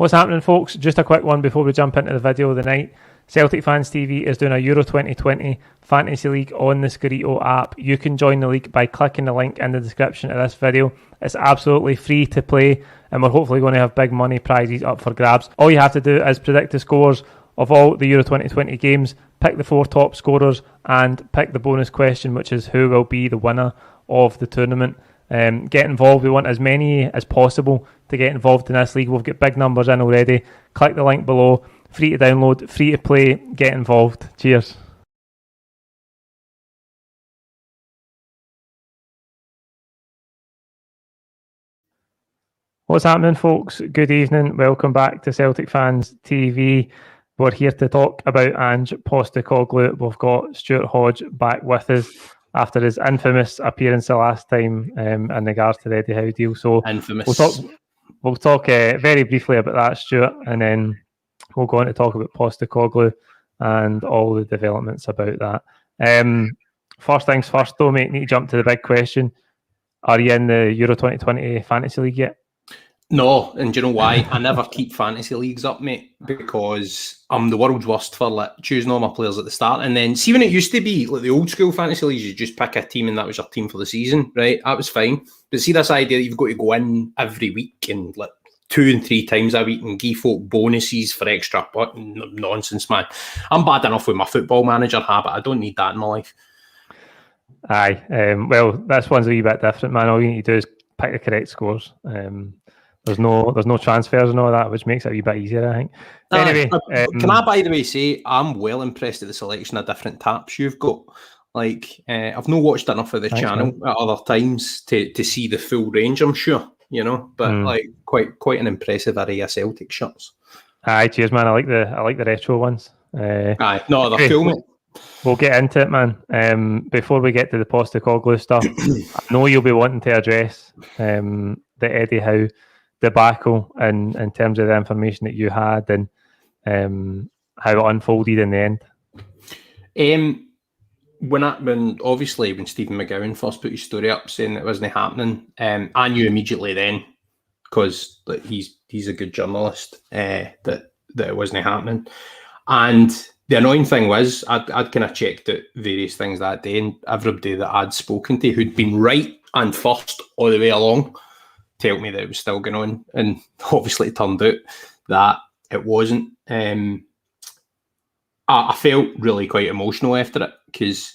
What's happening, folks? Just a quick one before we jump into the video of the night. Celtic Fans TV is doing a Euro 2020 Fantasy League on the Scarito app. You can join the league by clicking the link in the description of this video. It's absolutely free to play, and we're hopefully going to have big money prizes up for grabs. All you have to do is predict the scores of all the Euro 2020 games, pick the 4 top scorers, and pick the bonus question, which is who will be the winner of the tournament. Get involved. We want as many as possible to get involved in this league. We've got big numbers in already. Click the link below. Free to download, free to play. Get involved. Cheers. What's happening, folks? Good evening. Welcome back to Celtic Fans TV. We're here to talk about Ange Postecoglou. We've got Stuart Hodge back with us after his infamous appearance the last time in regards to the Eddie Howe deal. So infamous. We'll talk very briefly about that, Stuart, and then we'll go on to talk about Postecoglou and all the developments about that. First things first, though, mate, need to jump to the big question. Are you in the Euro 2020 Fantasy League yet? No, and do you know why? I never keep fantasy leagues up, mate, because I'm the world's worst for choosing all my players at the start. And then, see, when it used to be like the old school fantasy leagues, you just pick a team and that was your team for the season, right? That was fine. But see, this idea that you've got to go in every week and 2 and 3 times a week and give folk bonuses for extra nonsense, man. I'm bad enough with my football manager habit. I don't need that in my life. Aye, well, this one's a wee bit different, man. All you need to do is pick the correct scores. There's no transfers and all that, which makes it a wee bit easier, I think. Anyway, can I, by the way, say I'm well impressed at the selection of different taps you've got. I've not watched enough of the channel at other times to see the full range, I'm sure, but quite an impressive array of Celtic shirts. Aye, cheers, man. I like the retro ones. Aye, no, they're cool, mate. We'll get into it, man. Before we get to the Postecoglou stuff, I know you'll be wanting to address the Eddie Howe debacle in terms of the information that you had and how it unfolded in the end. When Stephen McGowan first put his story up saying it wasn't happening, I knew immediately then, because he's a good journalist, that it wasn't happening. And the annoying thing was, I'd kind of checked out various things that day, and everybody that I'd spoken to who'd been right and first all the way along tell me that it was still going on, and obviously it turned out that it wasn't. I felt really quite emotional after it, because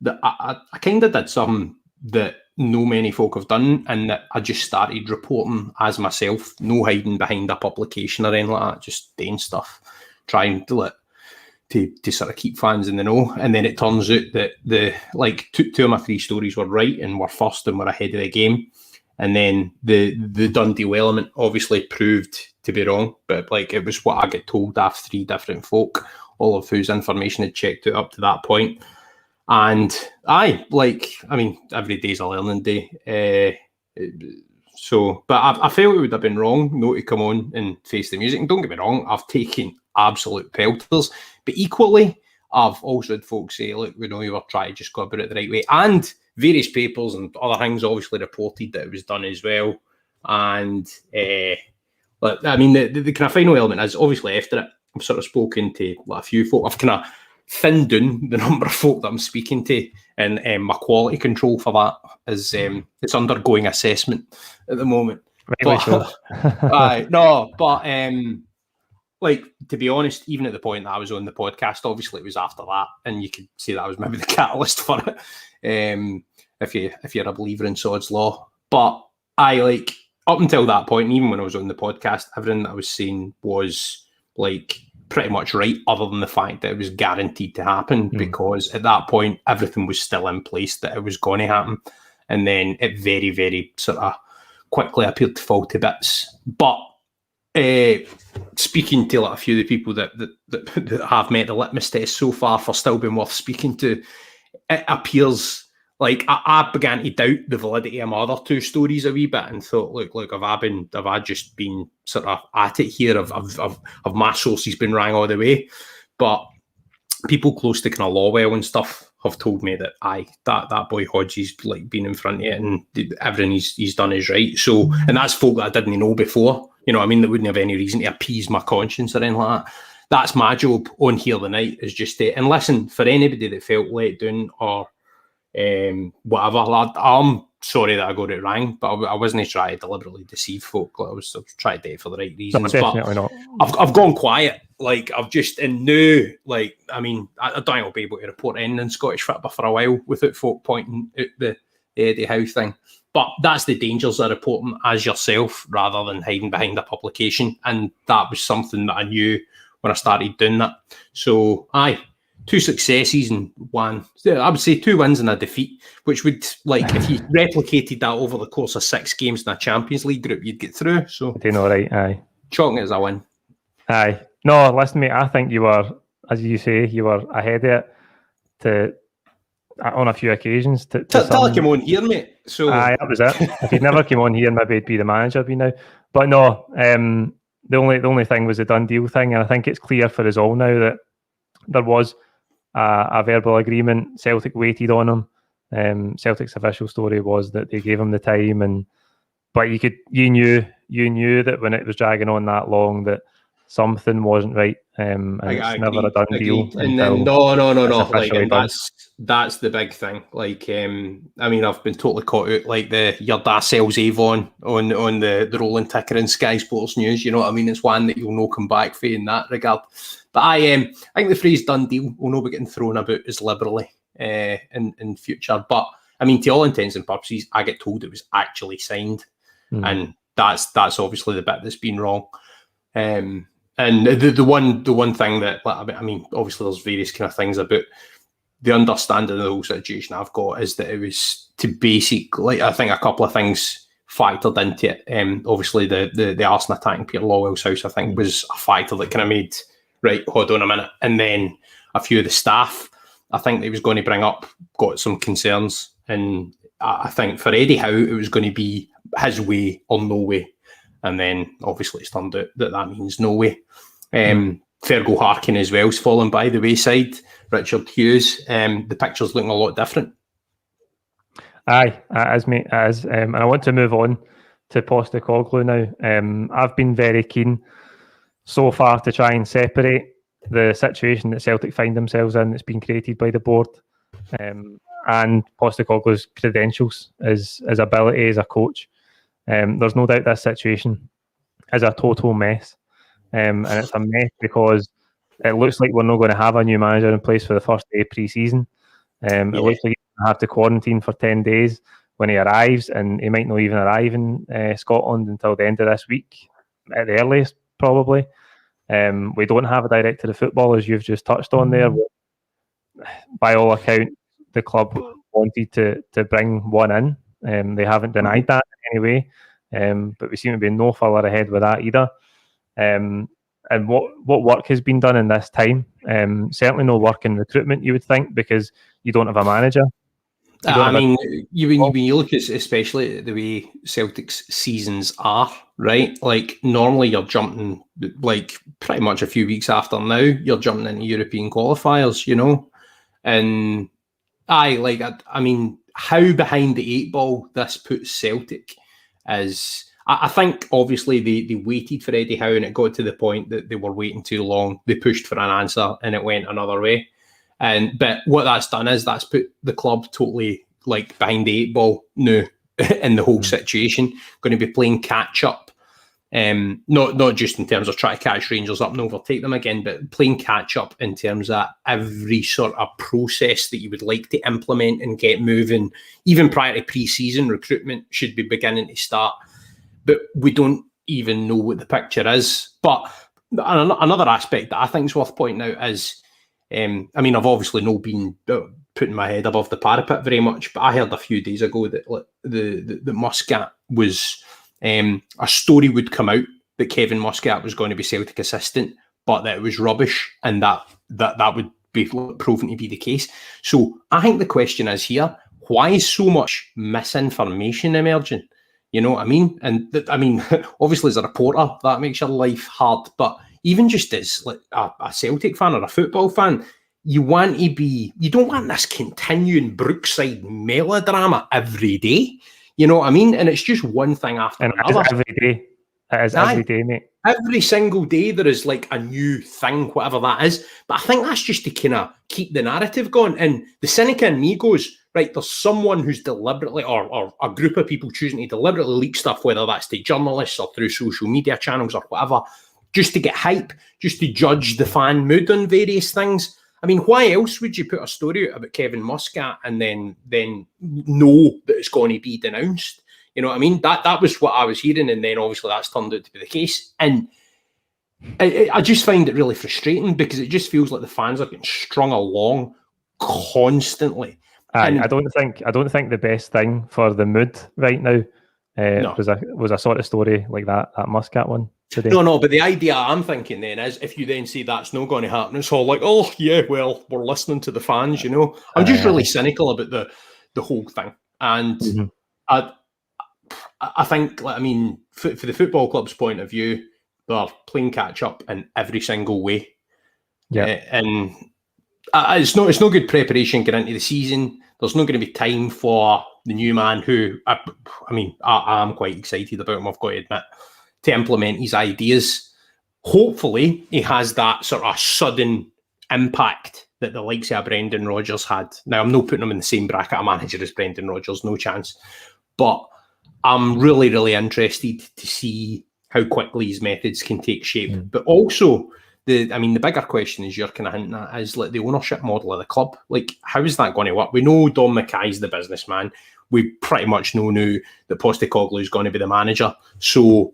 I kind of did something that no many folk have done, and that I just started reporting as myself, no hiding behind a publication or anything like that, just doing stuff, trying to sort of keep fans in the know. And then it turns out that two of my 3 stories were right and were first and were ahead of the game. And then the Dundee element obviously proved to be wrong, but it was what I get told after 3 different folk, all of whose information had checked out up to that point. And every day's a learning day. But I felt it would have been wrong not to come on and face the music. And don't get me wrong, I've taken absolute pelters, but equally, I've also had folks say, look, we know you were trying to just go about it the right way. And various papers and other things obviously reported that it was done as well. And the kind of final element is obviously after it, I've sort of spoken to a few folk. I've kind of thinned down the number of folk that I'm speaking to, and my quality control for that is it's undergoing assessment at the moment. To be honest, even at the point that I was on the podcast, obviously it was after that, and you could say that was maybe the catalyst for it, if you're a believer in Sod's Law. But up until that point, and even when I was on the podcast, everything that I was saying was pretty much right, other than the fact that it was guaranteed to happen, because at that point everything was still in place that it was going to happen, and then it very, very sort of quickly appeared to fall to bits. But speaking to a few of the people that have met the litmus test so far for still being worth speaking to, it appears I began to doubt the validity of my other 2 stories a wee bit, and thought, look, have I just been sort of at it here? Have my sources been rang all the way? But people close to kind of Lawwell and stuff have told me that that boy Hodge has been in front of it, and everything he's done is right. So, and that's folk that I didn't know before. You know what I mean? That wouldn't have any reason to appease my conscience or anything like that. That's my job on Here the Night, is just to, and listen, for anybody that felt let down or whatever, lad, I'm sorry that I got it wrong, but I wasn't trying to deliberately deceive folk. I was trying to do it for the right reasons. No, definitely not. I've gone quiet. Like, I've just, and now, like, I mean, I don't think I'll be able to report anything in Scottish football for a while without folk pointing out the Eddie Howe thing. But that's the dangers of reporting as yourself rather than hiding behind a publication. And that was something that I knew when I started doing that. So, 2 successes and 1, I would say 2 wins and a defeat, which would, like, if you replicated that over the course of 6 games in a Champions League group, you'd get through. So, doing all right, aye. Chalking it as a win. Aye. No, listen, mate, I think you were, as you say, you were ahead of it on a few occasions. Till I came on here, mate. So, aye, that was it. If you'd never came on here, maybe I'd be the manager by now. But no, the only thing was the done deal thing, and I think it's clear for us all now that there was a verbal agreement. Celtic waited on him. Celtic's official story was that they gave him the time, but you knew that when it was dragging on that long that something wasn't right, and it's never a done deal. And then no. Like, that's the big thing. Like, I mean, I've been totally caught out like your Darcel's Avon on the rolling ticker in Sky Sports News. You know what I mean? It's one that you'll no come back for in that regard. But I think the phrase "done deal" will not be getting thrown about as liberally in future. But I mean, to all intents and purposes, I get told it was actually signed, and that's obviously the bit that's been wrong. And the one thing that, I mean, obviously there's various kind of things about the understanding of the whole situation I've got is that it was to basically, I think a couple of things factored into it. Obviously the Arsenal attacking Peter Lawwell's house, I think, was a factor that kind of made, right, hold on a minute. And then a few of the staff, I think that he was going to bring up, got some concerns. And I think for Eddie Howe, it was going to be his way or no way. And then obviously it's turned out that means no way. Fergal Harkin as well has fallen by the wayside. Richard Hughes, the picture's looking a lot different. Aye, as mate, as and I want to move on to Postecoglou now. I've been very keen so far to try and separate the situation that Celtic find themselves in that's been created by the board, and Postecoglou's credentials, his ability as a coach. There's no doubt this situation is a total mess, and it's a mess because it looks like we're not going to have a new manager in place for the first day of pre-season. It looks like he's going to have to quarantine for 10 days when he arrives, and he might not even arrive in Scotland until the end of this week, at the earliest, probably. We don't have a director of football, as you've just touched on there. By all accounts, the club wanted to bring one in. They haven't denied that in any way, but we seem to be no further ahead with that either. And what work has been done in this time? Certainly no work in recruitment, you would think, because you don't have a manager. When you look at, especially the way Celtic's seasons are, right? Like, normally you're jumping, like, pretty much a few weeks after now, you're jumping into European qualifiers, you know? And I mean, how behind the 8 ball this puts Celtic is, I think obviously they waited for Eddie Howe and it got to the point that they were waiting too long. They pushed for an answer and it went another way. But what that's done is that's put the club totally like behind the 8 ball now in the whole situation. Going to be playing catch up. Not just in terms of trying to catch Rangers up and overtake them again, but playing catch up in terms of every sort of process that you would like to implement and get moving. Even prior to pre-season, recruitment should be beginning to start. But we don't even know what the picture is. But another aspect that I think is worth pointing out is, I mean, I've obviously not been putting my head above the parapet very much, but I heard a few days ago that the Muscat was, a story would come out that Kevin Muscat was going to be Celtic assistant, but that it was rubbish, and that would be proven to be the case. So I think the question is here, why is so much misinformation emerging? You know what I mean? And obviously as a reporter, that makes your life hard. But even just as like a Celtic fan or a football fan, you don't want this continuing Brookside melodrama every day. You know what I mean? And it's just one thing after another. It is every day, mate. Every single day there is like a new thing, whatever that is. But I think that's just to kind of keep the narrative going. And the cynic in me goes, right, there's someone who's deliberately, or a group of people choosing to deliberately leak stuff, whether that's to journalists or through social media channels or whatever, just to get hype, just to judge the fan mood on various things. I mean, why else would you put a story out about Kevin Muscat and then know that it's going to be denounced? You know what I mean? That was what I was hearing, and then obviously that's turned out to be the case. And I just find it really frustrating because it just feels like the fans are getting strung along constantly. I don't think the best thing for the mood right now was a sort of story like that Muscat one today. No, but the idea I'm thinking then is if you then say that's not going to happen, it's all like, oh yeah, well, we're listening to the fans, you know. I'm just really cynical about the whole thing, and I think, I mean, for the football club's point of view, they're playing catch up in every single way. Yeah, and it's no good preparation getting into the season. There's not going to be time for the new man who, I am quite excited about him, I've got to admit, to implement his ideas. Hopefully, he has that sort of sudden impact that the likes of Brendan Rodgers had. Now, I'm not putting him in the same bracket of manager as Brendan Rodgers, no chance. But I'm really, really interested to see how quickly his methods can take shape. But also, the bigger question is you're kind of hinting at is like the ownership model of the club. Like, how is that going to work? We know Don Mackay's the businessman. We pretty much know now that Postecoglou is going to be the manager. So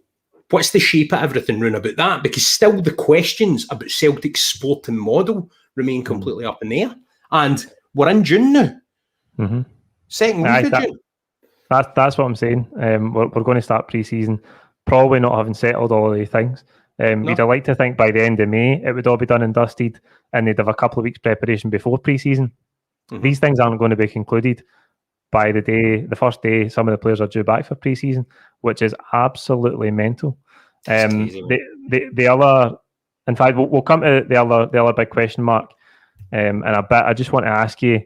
what's the shape of everything round about that? Because still the questions about Celtic's sporting model remain completely up in the air. And we're in June now. Second week of June. That's what I'm saying. We're going to start pre-season, probably not having settled all of the things. You'd like to think by the end of May it would all be done and dusted, and they'd have a couple of weeks preparation before pre-season. These things aren't going to be concluded by the first day some of the players are due back for pre-season, which is absolutely mental. The other, in fact, we'll come to the other big question mark in a bit. I just want to ask you,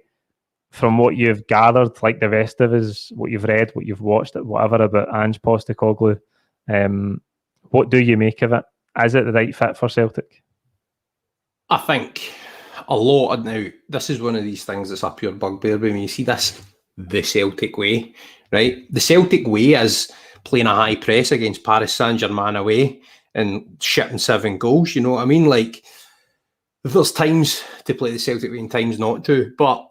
from what you've gathered, like the rest of us, what you've read, what you've watched, whatever about Ange Postecoglou, what do you make of it? Is it the right fit for Celtic? I think a lot. Now, this is one of these things that's a pure bugbear with me. You see this, the Celtic way, right? The Celtic way is playing a high press against Paris Saint-Germain away and shitting 7 goals, you know what I mean? Like, there's times to play the Celtic way and times not to, but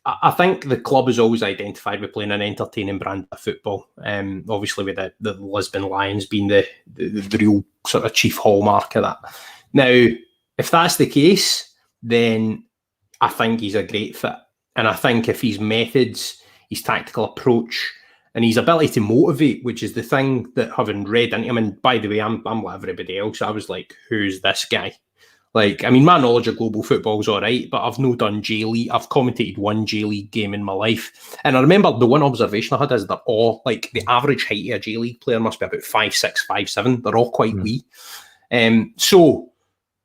I think the club is always identified with playing an entertaining brand of football. Obviously, with the Lisbon Lions being the real sort of chief hallmark of that. Now, if that's the case, then I think he's a great fit. And I think if his methods, his tactical approach, and his ability to motivate, which is the thing that having read into him, and by the way, I'm like everybody else, I was like, who's this guy? Like, I mean, my knowledge of global football is all right, but I've not done J-League. I've commentated one J-League game in my life. And I remember the one observation I had is they're all, like, the average height of a J-League player must be about 5'6", 5'7". They're all quite wee. So,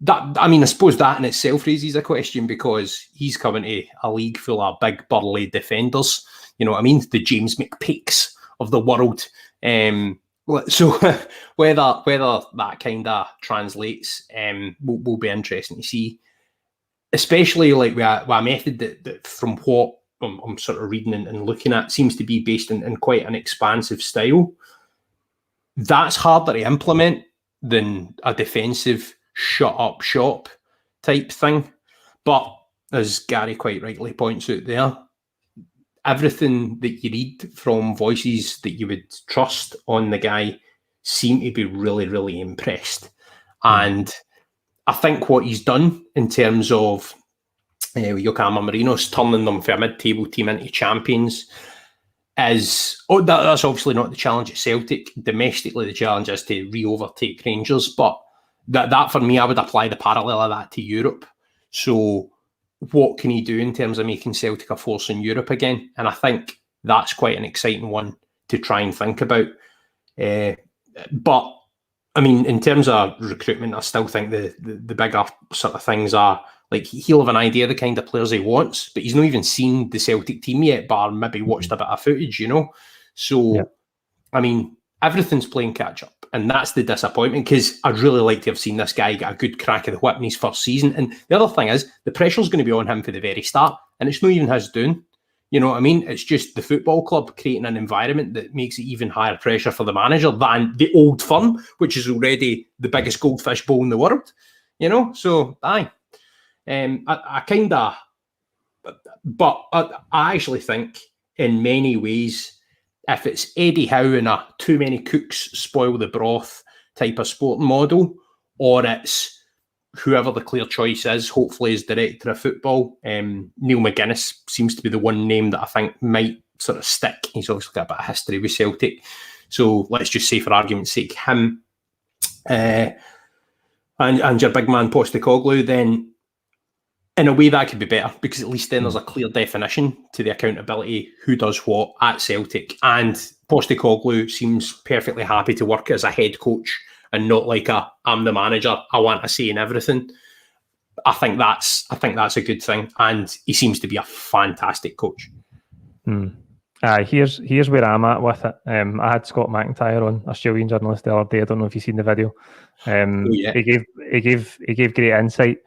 that, I mean, I suppose that in itself raises a question because he's coming to a league full of big, burly defenders. You know what I mean? The James McPakes of the world. So whether that kind of translates will be interesting to see, especially like with a method that from what I'm sort of reading and looking at seems to be based in quite an expansive style. That's harder to implement than a defensive shut up shop type thing. But as Gary quite rightly points out there, everything that you read from voices that you would trust on the guy seem to be really, really impressed. And I think what he's done in terms of Yokohama Marinos turning them from a mid-table team into champions is, that's obviously not the challenge at Celtic. Domestically, the challenge is to re-overtake Rangers. But that for me, I would apply the parallel of that to Europe. So what can he do in terms of making Celtic a force in Europe again? And I think that's quite an exciting one to try and think about. But, I mean, in terms of recruitment, I still think the bigger sort of things are, like, he'll have an idea of the kind of players he wants, but he's not even seen the Celtic team yet, bar maybe watched a bit of footage, you know? So, I mean, everything's playing catch-up. And that's the disappointment, because I'd really like to have seen this guy get a good crack of the whip in his first season. And the other thing is, the pressure's going to be on him for the very start, and it's not even his doing. You know what I mean? It's just the football club creating an environment that makes it even higher pressure for the manager than the Old Firm, which is already the biggest goldfish bowl in the world. You know? So, I kind of... But I actually think, in many ways, if it's Eddie Howe and a too many cooks spoil the broth type of sporting model, or it's whoever the clear choice is, hopefully as director of football, Neil McGuinness seems to be the one name that I think might sort of stick. He's obviously got a bit of history with Celtic. So let's just say, for argument's sake, him and your big man Postecoglou, then in a way that could be better, because at least then there's a clear definition to the accountability, who does what at Celtic. And Postecoglou seems perfectly happy to work as a head coach and not like I'm the manager, I want a say in everything. I think that's a good thing, and he seems to be a fantastic coach. Here's where I'm at with it. I had Scott McIntyre on, Australian journalist, the other day. I don't know if you've seen the video. He gave great insight,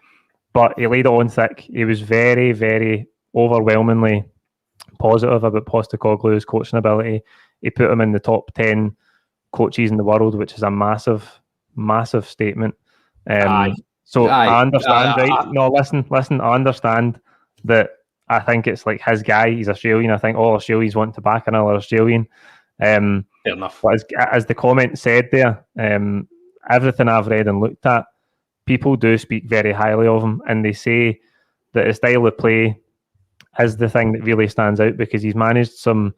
but he laid it on thick. He was very, very overwhelmingly positive about Postecoglou's coaching ability. He put him in the top 10 coaches in the world, which is a massive, massive statement. I understand, right? No, listen. I understand that. I think it's like his guy. He's Australian. I think all Australians want to back another Australian. Fair enough. But as the comment said there, everything I've read and looked at, people do speak very highly of him, and they say that his style of play is the thing that really stands out, because he's managed some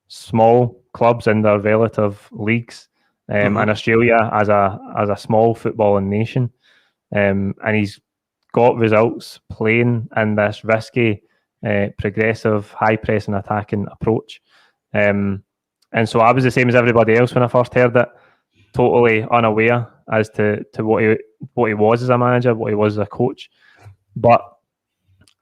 small clubs in their relative leagues, and Australia as a small footballing nation, and he's got results playing in this risky, progressive, high pressing attacking approach. And so I was the same as everybody else when I first heard it, totally unaware as to what he was as a manager, what he was as a coach. But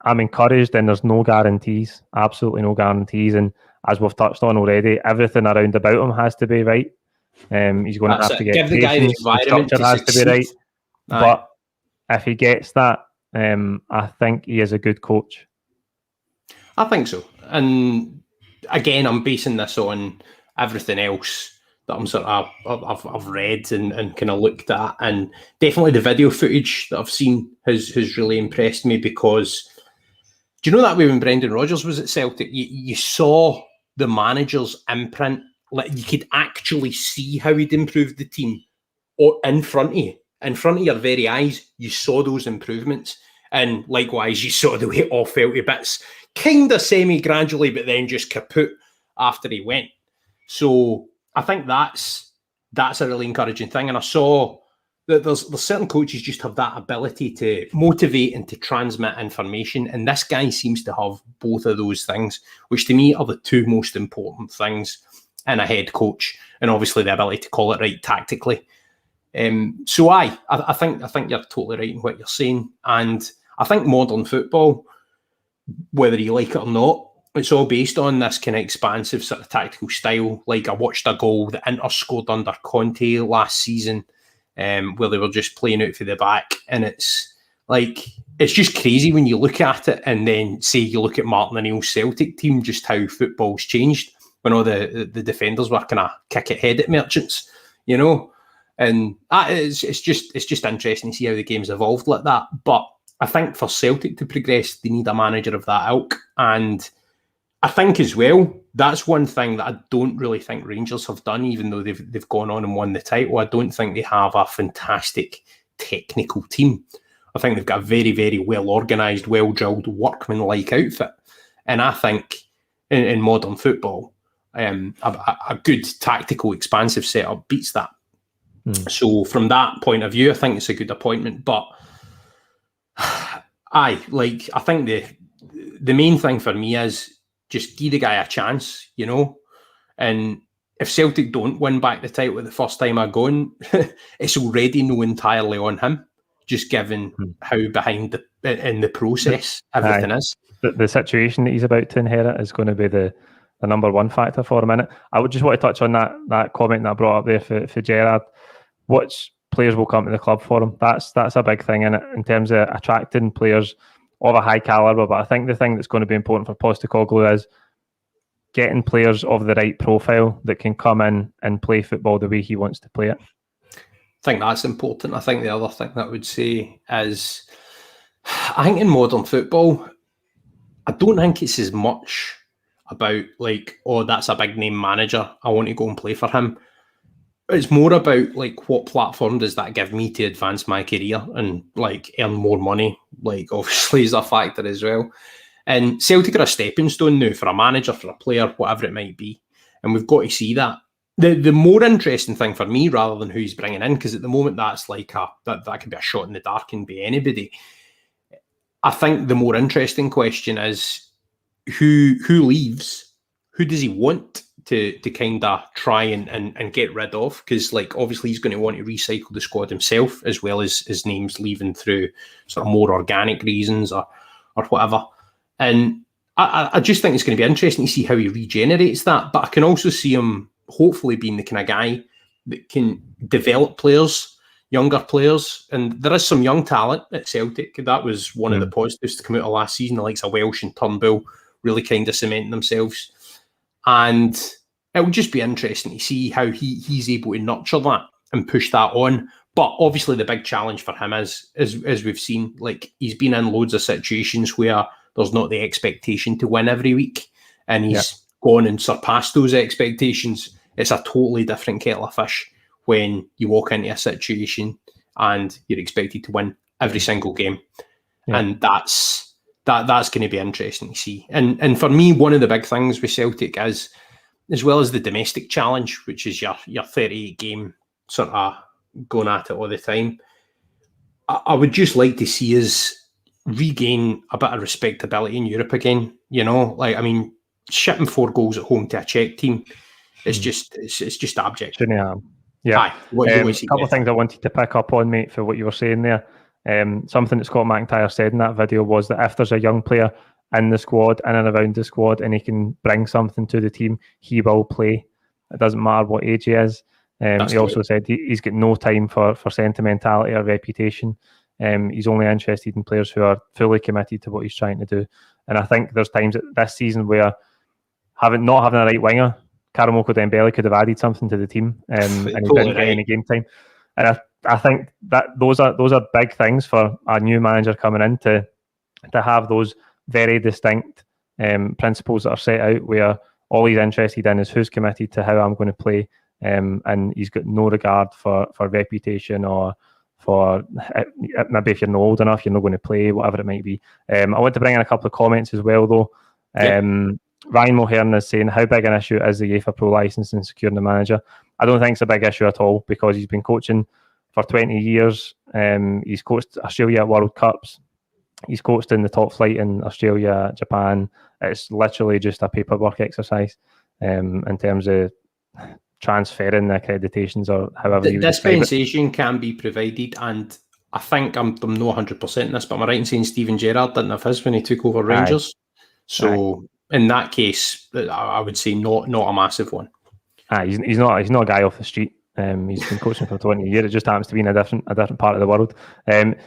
I'm encouraged, and there's no guarantees, absolutely no guarantees. And as we've touched on already, everything around about him has to be right. He's going to have to get give the guy the environment. The structure has to be right. But if he gets that, I think he is a good coach. I think so. And again, I'm basing this on everything else that I'm sort of I've read and kind of looked at, and definitely the video footage that I've seen has really impressed me, because do you know that way when Brendan Rodgers was at Celtic, you saw the manager's imprint, like you could actually see how he'd improved the team in front of you, in front of your very eyes. You saw those improvements, and likewise you saw the way it all fell to bits, kind of semi-gradually, but then just kaput after he went. So I think that's a really encouraging thing. And I saw that there's certain coaches just have that ability to motivate and to transmit information. And this guy seems to have both of those things, which to me are the two most important things in a head coach. And obviously the ability to call it right tactically. So I think you're totally right in what you're saying. And I think modern football, whether you like it or not, it's all based on this kind of expansive sort of tactical style. Like I watched a goal that Inter scored under Conte last season, where they were just playing out for the back, and it's just crazy when you look at it, and then say you look at Martin O'Neill's Celtic team, just how football's changed when all the defenders were kind of kick it head at merchants, you know. And it's just interesting to see how the game's evolved like that. But I think for Celtic to progress, they need a manager of that ilk. And I think as well, that's one thing that I don't really think Rangers have done, even though they've gone on and won the title. I don't think they have a fantastic technical team. I think they've got a very, very well-organised, well-drilled, workman-like outfit. And I think in modern football, a good tactical, expansive setup beats that. So from that point of view, I think it's a good appointment. But I think the main thing for me is just give the guy a chance, you know. And if Celtic don't win back the title the first time I go in, it's already no entirely on him, just given how behind in the process everything is. The situation that he's about to inherit is going to be the the number one factor for him in it. I would just want to touch on that comment that I brought up there for Gerrard. Which players will come to the club for him? That's a big thing in it, in terms of attracting players of a high calibre. But I think the thing that's going to be important for Postecoglou is getting players of the right profile that can come in and play football the way he wants to play it. I think that's important. I think the other thing that I would say is, I think in modern football, I don't think it's as much about like, oh, that's a big name manager, I want to go and play for him. It's more about like, what platform does that give me to advance my career and like earn more money? Like, obviously is a factor as well. And Celtic are a stepping stone now for a manager, for a player, whatever it might be. And we've got to see that. The more interesting thing for me, rather than who he's bringing in, because at the moment that's like that could be a shot in the dark and be anybody. I think the more interesting question is who leaves, who does he want to kind of try and get rid of? Because like obviously he's going to want to recycle the squad himself, as well as his names leaving through sort of more organic reasons or whatever. And I just think it's going to be interesting to see how he regenerates that. But I can also see him hopefully being the kind of guy that can develop players, younger players. And there is some young talent at Celtic. That was one of the positives to come out of last season. The likes of Welsh and Turnbull really kind of cementing themselves. And it would just be interesting to see how he's able to nurture that and push that on. But obviously the big challenge for him is, as we've seen, like he's been in loads of situations where there's not the expectation to win every week. And he's gone and surpassed those expectations. It's a totally different kettle of fish when you walk into a situation and you're expected to win every single game. Yeah. And that's going to be interesting to see. And for me, one of the big things with Celtic is, as well as the domestic challenge, which is your 38 game sort of going at it all the time, I would just like to see us regain a bit of respectability in Europe again. You know, like, I mean, shipping 4 goals at home to a Czech team, it's just abject. Shouldn't have. Yeah. A couple of things I wanted to pick up on, mate, for what you were saying there. Something that Scott McIntyre said in that video was that if there's a young player in the squad, in and around the squad, and he can bring something to the team, he will play. It doesn't matter what age he is. He also said he's got no time for sentimentality or reputation. He's only interested in players who are fully committed to what he's trying to do. And I think there's times this season where not having a right winger, Karamoko Dembele could have added something to the team, and he didn't get any game time. And I think that those are big things for a new manager coming in to have those very distinct principles that are set out, where all he's interested in is who's committed to how I'm going to play, and he's got no regard for reputation or for maybe if you're not old enough, you're not going to play, whatever it might be. I want to bring in a couple of comments as well, though. Ryan Mulhern is saying, how big an issue is the UEFA Pro licence in securing the manager? I don't think it's a big issue at all, because he's been coaching for 20 years. He's coached Australia at World Cups. He's coached in the top flight in Australia, Japan. It's literally just a paperwork exercise in terms of transferring the accreditations or however you dispensation can be provided. And I think I'm not 100% in this, but am I right in saying Steven Gerrard didn't have his when he took over Rangers? Aye. So in that case, I would say not a massive one. He's not a guy off the street. He's been coaching for 20 years. It just happens to be in a different part of the world.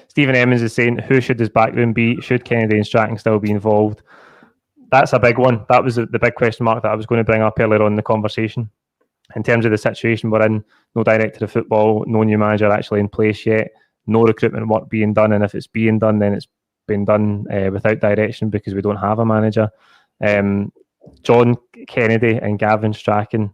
Stephen Emmons is saying, who should his backroom be? Should Kennedy and Strachan still be involved? That's a big one. That was the big question mark that I was going to bring up earlier on in the conversation. In terms of the situation we're in, no director of football, no new manager actually in place yet, no recruitment work being done, and if it's being done, then it's been done without direction because we don't have a manager. John Kennedy and Gavin Strachan,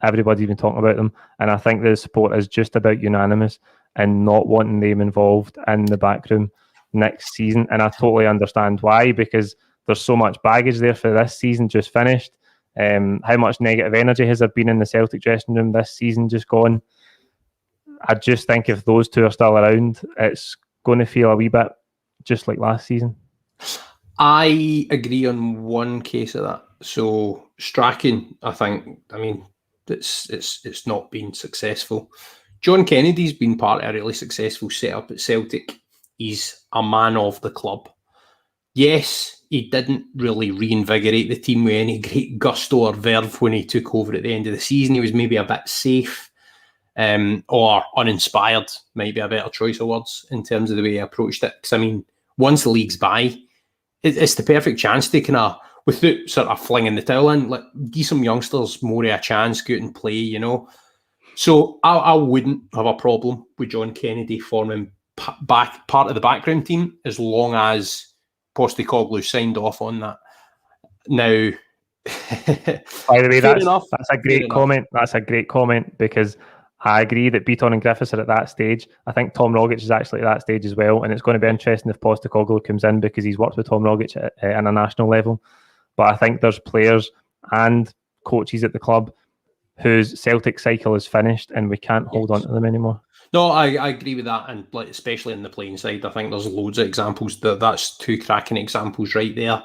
everybody's been talking about them, and I think the support is just about unanimous in not wanting them involved in the backroom next season. And I totally understand why, because there's so much baggage there for this season just finished. How much negative energy has there been in the Celtic dressing room this season just gone? I just think if those two are still around, it's going to feel a wee bit just like last season. I agree on one case of that. So Strachan, I mean, it's not been successful. John Kennedy's been part of a really successful setup at Celtic. He's a man of the club. Yes, he didn't really reinvigorate the team with any great gusto or verve when he took over at the end of the season. He was maybe a bit safe or uninspired, might be a better choice of words in terms of the way he approached it. Because, I mean, once the league's by, it's the perfect chance to kind of, without sort of flinging the towel in, like, give some youngsters more of a chance, go out and play, you know. So I wouldn't have a problem with John Kennedy forming part of the Backroom team as long as Postecoglou signed off on that. Now, by the way, that's a great fair comment. enough. That's a great comment, because I agree that Beaton and Griffiths are at that stage. I think Tom Rogic is actually at that stage as well, and it's going to be interesting if Postecoglou comes in, because he's worked with Tom Rogic at a national level. But I think there's players and coaches at the club whose Celtic cycle is finished, and we can't hold on to them anymore. No, I agree with that, and like, especially in the playing side, I think there's loads of examples. That's two cracking examples right there.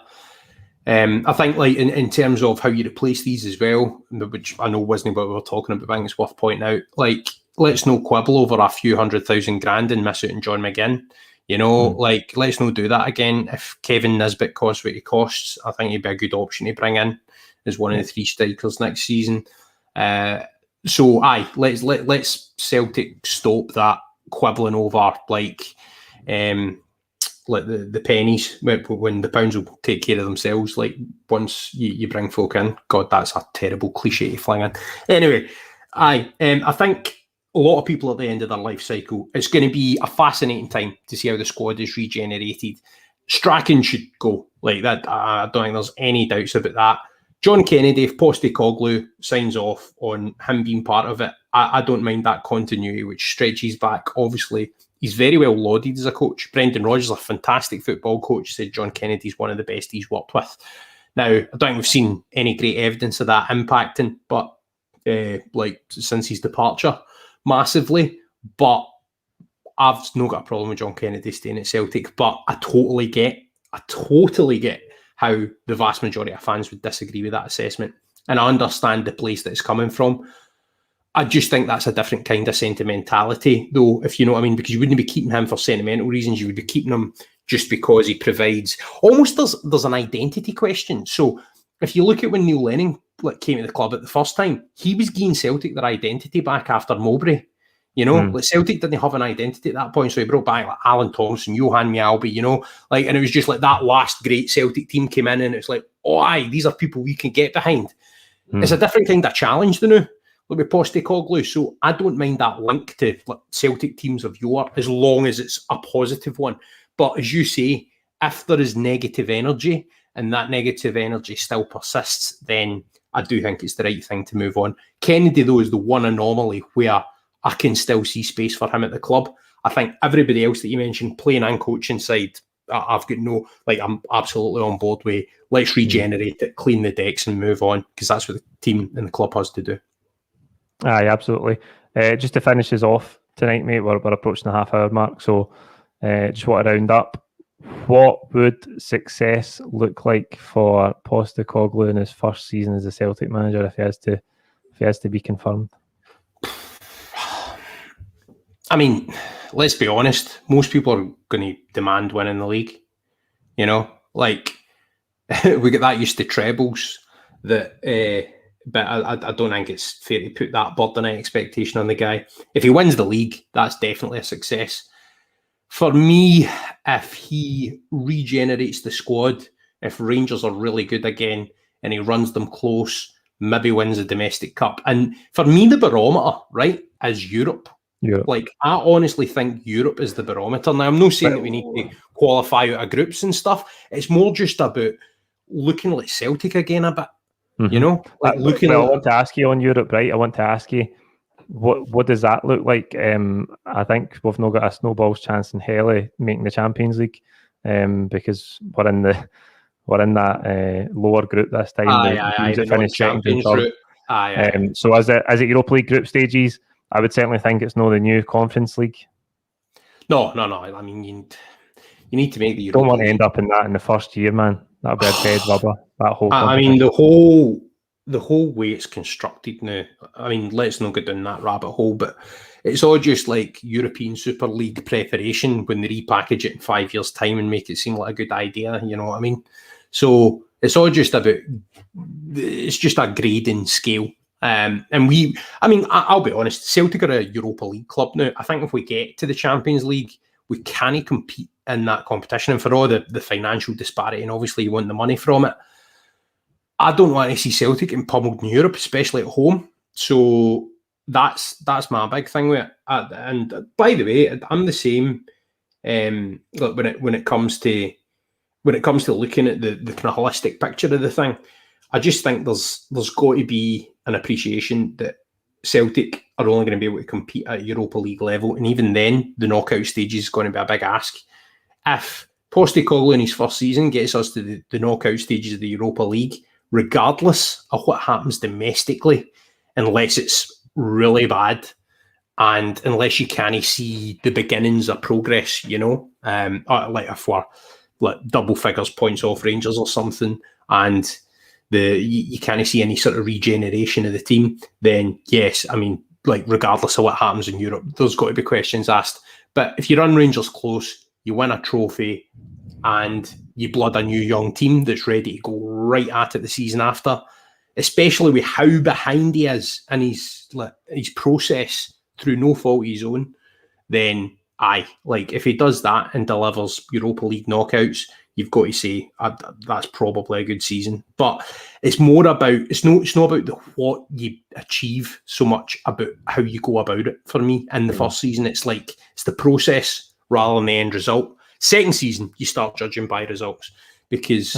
I think, like, in terms of how you replace these as well, which I know wasn't what we were talking about, but I think it's worth pointing out. Like, let's no quibble over a few $100,000 and miss out on John McGinn. You know, like, let's not do that again. If Kevin Nisbet costs what he costs, I think he'd be a good option to bring in as one of the three strikers next season. So let's Celtic stop that quibbling over like the pennies when the pounds will take care of themselves. Like, once you bring folk in, God, that's a terrible cliche to fling in. Anyway, I think a lot of people at the end of their life cycle, it's going to be a fascinating time to see how the squad is regenerated. Strachan should go, like that. I don't think there's any doubts about that. John Kennedy, if Postecoglou signs off on him being part of it, I don't mind that continuity, which stretches back. Obviously, he's very well lauded as a coach. Brendan Rodgers, a fantastic football coach, said John Kennedy's one of the best he's worked with. Now, I don't think we've seen any great evidence of that impacting, but like, since his departure, massively. But I've not got a problem with John Kennedy staying at Celtic, but I totally get how the vast majority of fans would disagree with that assessment. And I understand the place that it's coming from. I just think that's a different kind of sentimentality, though, if you know what I mean, because you wouldn't be keeping him for sentimental reasons. You would be keeping him just because he provides... Almost there's an identity question. So if you look at when Neil Lennon came to the club at the first time, he was giving Celtic their identity back after Mowbray. You know, like, Celtic didn't have an identity at that point, so he brought back like Alan Thompson, Johan Mjalby, you know, like, and it was just like that last great Celtic team came in, and it's like, oh, aye, these are people we can get behind. It's a different kind of challenge than now, like with Postecoglou. So I don't mind that link to like Celtic teams of yore, as long as it's a positive one. But as you say, if there is negative energy and that negative energy still persists, then I do think it's the right thing to move on. Kennedy, though, is the one anomaly where I can still see space for him at the club. I think everybody else that you mentioned, playing and coaching side, I've got no, like, I'm absolutely on board with, let's regenerate it, clean the decks and move on, because that's what the team and the club has to do. Aye, absolutely. Just to finish us off tonight, mate, we're approaching the half-hour mark, so just want to round up. What would success look like for Postecoglou in his first season as a Celtic manager if he has to be confirmed? I mean, let's be honest. Most people are going to demand winning the league. You know, like, we get that used to trebles. But I don't think it's fair to put that burden of expectation on the guy. If he wins the league, that's definitely a success. For me, if he regenerates the squad, if Rangers are really good again and he runs them close, maybe wins the domestic cup. And for me, the barometer, right, is Europe. Like, I honestly think Europe is the barometer. Now, I'm not saying that we need to qualify out of groups and stuff. It's more just about looking like Celtic again a bit. You know? Like, I want to ask you on Europe, right? I want to ask you, what does that look like? I think we've not got a snowball's chance in hell making the Champions League, because we're in that lower group this time. The finish second and third. So as it Europa League group stages, I would certainly think it's not the new Conference League. No. I mean, you need to make the Europa League. Don't want to end up in that in the first year, man. That'll be a dead rubber. That whole. I mean, the whole way it's constructed now. I mean, let's not get down that rabbit hole, but it's all just like European Super League preparation when they repackage it in 5 years' time and make it seem like a good idea. You know what I mean? So it's all just about, it's just a grading scale. And I'll be honest, Celtic are a Europa League club now. I think if we get to the Champions League, we can't compete in that competition. And for all the financial disparity, and obviously you want the money from it, I don't want to see Celtic getting pummeled in Europe, especially at home. So that's my big thing with it. And by the way, I'm the same. Look, when it comes to looking at the kind of holistic picture of the thing, I just think there's got to be an appreciation that Celtic are only going to be able to compete at Europa League level, and even then, the knockout stage is going to be a big ask. If Postecoglou in his first season gets us to the knockout stages of the Europa League, regardless of what happens domestically, unless it's really bad, and unless you can't see the beginnings of progress, like if we're like double figures points off Rangers or something, and you can't see any sort of regeneration of the team, then yes, I mean, like regardless of what happens in Europe, there's got to be questions asked. But if you run Rangers close, you win a trophy, and you blood a new young team that's ready to go right at it the season after, especially with how behind he is in his process through no fault of his own, then if he does that and delivers Europa League knockouts, you've got to say that's probably a good season. But it's more about, it's not about what you achieve so much about how you go about it. For me, in the first season, it's the process rather than the end result. Second season, you start judging by results, because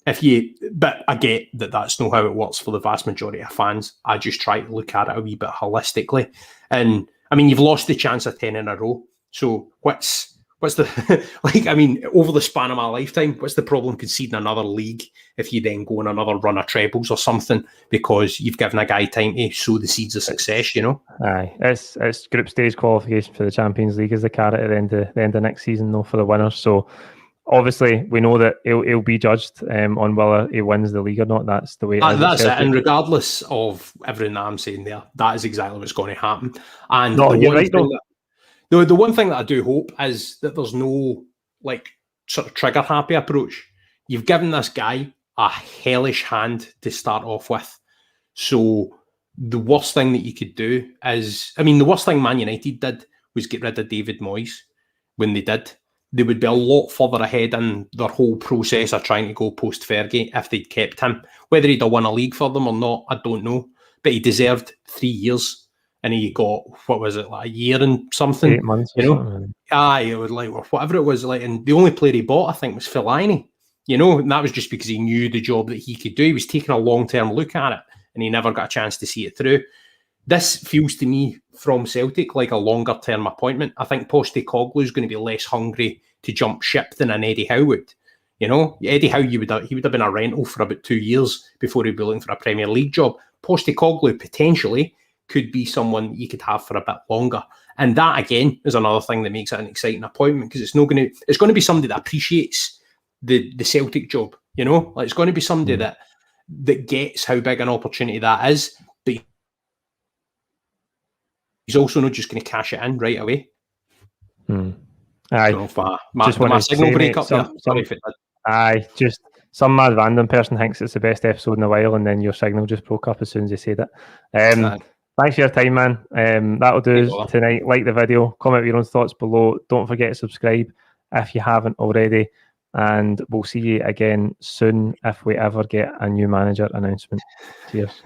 but I get that that's not how it works for the vast majority of fans. I just try to look at it a wee bit holistically. And I mean, you've lost the chance of 10 in a row. So what's the, over the span of my lifetime, what's the problem conceding another league if you then go on another run of trebles or something, because you've given a guy time to sow the seeds of success, Aye, it's group stage qualification for the Champions League is the carrot at the end of next season, though, for the winners. So obviously we know that he'll be judged on whether he wins the league or not. That's the way it is. That's it. And regardless of everything that I'm saying there, that is exactly what's going to happen. And you're right, though. The one thing that I do hope is that there's no sort of trigger happy approach. You've given this guy a hellish hand to start off with. So the worst thing that you could do is, the worst thing Man United did was get rid of David Moyes. When they did, they would be a lot further ahead in their whole process of trying to go post-Fergie if they'd kept him. Whether he'd have won a league for them or not, I don't know. But he deserved 3 years. And he got, what was it, a year and something? 8 months, something. It was or whatever it was, and the only player he bought, I think, was Fellaini, and that was just because he knew the job that he could do. He was taking a long-term look at it, and he never got a chance to see it through. This feels to me, from Celtic, like a longer-term appointment. I think Postecoglou is going to be less hungry to jump ship than an Eddie Howe would. Eddie Howe, he would have been a rental for about 2 years before he'd be looking for a Premier League job. Postecoglou, potentially, could be someone you could have for a bit longer. And that, again, is another thing that makes it an exciting appointment, because it's going to be somebody that appreciates the Celtic job, it's going to be somebody that gets how big an opportunity that is, but he's also not just going to cash it in right away. Aye. Just want to signal break up there. Sorry if it did. Aye, just some mad random person thinks it's the best episode in a while, and then your signal just broke up as soon as you said it. Thanks for your time, man. That'll do us tonight. Like the video, comment your own thoughts below. Don't forget to subscribe if you haven't already. And we'll see you again soon if we ever get a new manager announcement. Cheers.